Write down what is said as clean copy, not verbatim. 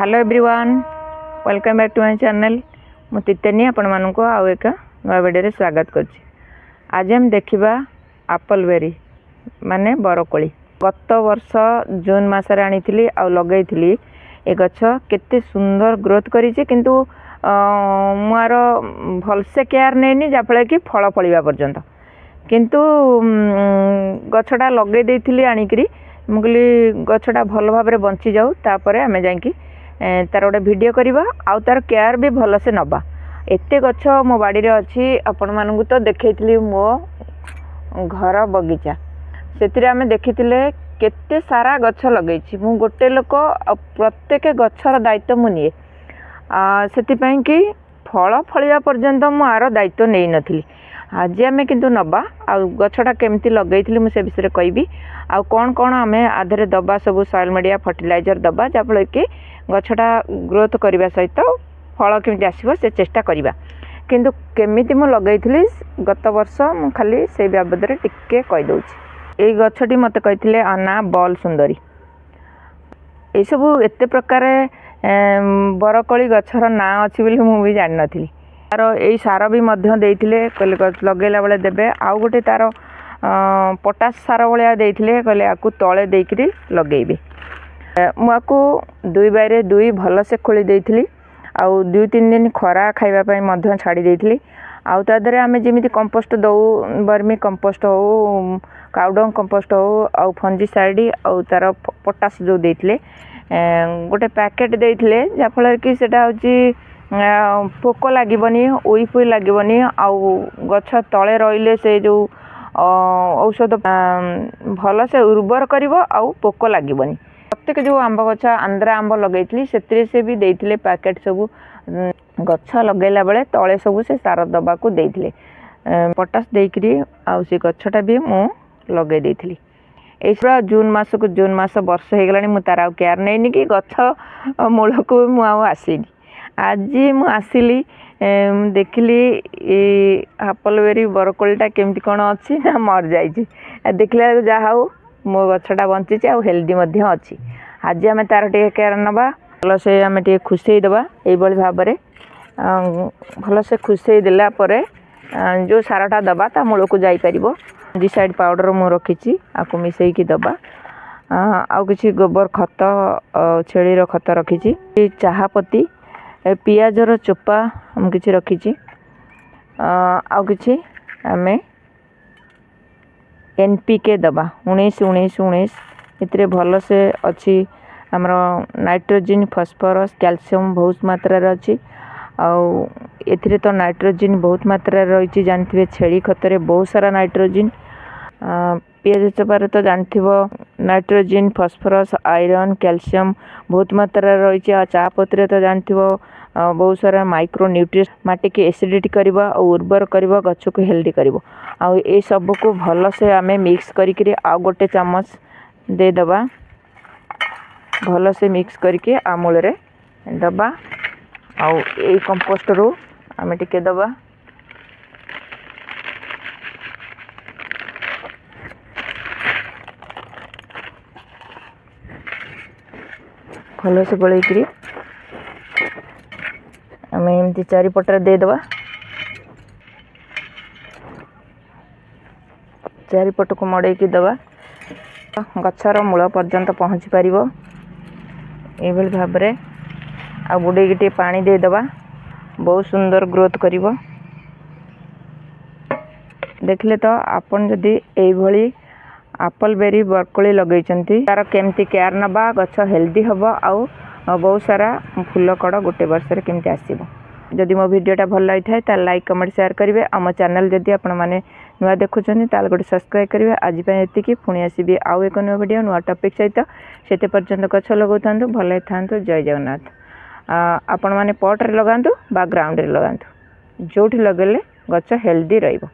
Hello everyone welcome back to my channel मु तितनी आपण मानको आउ एक नया वीडियो रे स्वागत करछि। आज हम देखिबा एप्पल बेरी माने बरकोली। गत वर्ष जून मासरे आनीथिली आ लगैथिली ए गछ केते सुंदर ग्रोथ करिछि किंतु मुआर भलसे केयर नेनी जाफळे कि फल फलिबा पर्यंत किंतु गछटा लगे देइथिली आनिकरी मुगली गछटा भल भाव में बंची जाऊ तापर आम जाकि तार गोटे वीडियो करवा आउ तार केयर भी भल से नबा। एते गछ मो बाड़ी अच्छी आपण मानू तो देखी मो घर बगीचा से आम देखी केते सारा गछ लगे मु गोटे लोक प्रत्येक गछर दायित्व मुझे से कि फल फलिया पर्यंत मु आर दायित्व नहीं नथिली। आज आम किंतु नबा आ गछटा केमती लगेइथिली मु से विषय कहबी आ कौन कौन आम आधे दबा सब सॉइल मीडिया फर्टिलाइजर दबा जाफल कि गछटा ग्रोथ करने सहित फल केमती आसो से चेष्टा करवा। किंतु केमिति मु लगेइथिली गत वर्ष मु खाली से बाबद रे टिके कहि दउछि। एई गछटी मते कहिथिले आना बॉल सुंदरी ए सब एते प्रकार बरकोली गछर ना अछि बोली मु भी जानि नथिली। तार यही सार भी मध्य देइथिले कहले लगेला बेले देबे आउ गोटे तार पोटास सार भाया देइथिले कहले आकु तळे देइकरी लगेइबे। मु आकु दुई बारे दुई भल से खोली देइथिली आउ 2-3 दिन खरा खाइबा पई मध्य छाड़ी देइथिली। आउ ता दरे आमे जेमिति कंपोस्ट दउ वर्मी कंपोस्ट हो काउडंग कंपोस्ट हो आउ फंजीसाइड आउ तार पोटास जो देइथिले गोटे पैकेट देइथिले जा फल कि सेटा होची पोक लागबनी उई फुई लागबनी आउ गछ तले रहिले से जो औषध भल से उर्वर करिवो आउ पोक लागबनी। प्रत्येक जो आंब गछ आंध्रा आंब लगेइथिली सेतरे से भी देइथिले पैकेट सब गछ लगेला बेले तले सब से सार दबा को देइथिले पोटास देइकरी आउ से गछटा भी मु लगे देइथिली। एसरा जून मास को जून मास वर्ष हे गलानी मु तार आ केयर नेनी कि गछ मूल को मु आ आसीनी। आज मु आसिली देखिली एप्पल बेरी बरकोलीटा केमती कौन अच्छी ना मर जाइए देखला जहाँ हो मो गछटा बंची आ हेल्दी अच्छी। आज आम तार टे केयर नवा भल से आम टे खुशे दबा ये भाव में भल से खुशे देला जो सारटा दबा ता मूल को जापर फंजीसाइड पाउडर मु रखी आपको मिसेकी दबा आउ किसी गोबर खत छेली खत रखी चाहपत्ती पियाजर चोपा हम किसी रखी आउ किसी आम NPK दबा 19-19-19 इतरे भल से अच्छी आमर नाइट्रोजन फॉस्फोरस कैल्शियम बहुत मात्रा अच्छी आउ एथिरे तो नाइट्रोजन बहुत मात्रा रही जानते छेली खतरे बहुत सारा नाइट्रोजन पियाज चोपारे तो जानते नाइट्रोजन फॉस्फोरस आयरन कैल्शियम बहुत मात्रा रही आ चापत्ती तो जानते बहुत सारा माइक्रो न्यूट्रिएंट्स माटी की एसिडिटी करबा और उर्वर करबा गछ को हेल्दी करबो आ ए सब को भल से आमे मिक्स करिकरी आ गोटे चम्मच दे दबा भल से मिक्स करके आमूल रे दबा आ ए कंपोस्ट रो आमे टिके दबा भल से गोलेकरी आम एमती चारिपटे देदबा चारिपट को मड़े दबा गछर मूल पर्यंत पहुँची पार ये भाव में आ बुड़े टे पानी देदबा बहुत सुंदर ग्रोथ करिवो। देखले तो आपन जदि एभली एप्पल बेरी बरकोली लगेइचंती तार केमती केयर नबा गछ हेल्दी हबो आउ बहुत सारा फूल कड़ गोटे वर्ष रे केमती आसीबो। जदि मो वीडियोटा भल लगी थाए ता लाइक कमेंट शेयर करेंगे आम चैनल जदि आपण मैंने नुआ देखुं ताल गोटे सब्सक्राइब करेंगे। आज ये पुणी आसबि आउ एक नुआ वीडियो नुआ टॉपिक सहित से पर्यंत गछ लगौ भल था। जय जगन्नाथ। आपण मैंने पट रे लगातु बा ग्राउंड रे लगातु जोठी लगेले गछ हेल्दी रहिबो।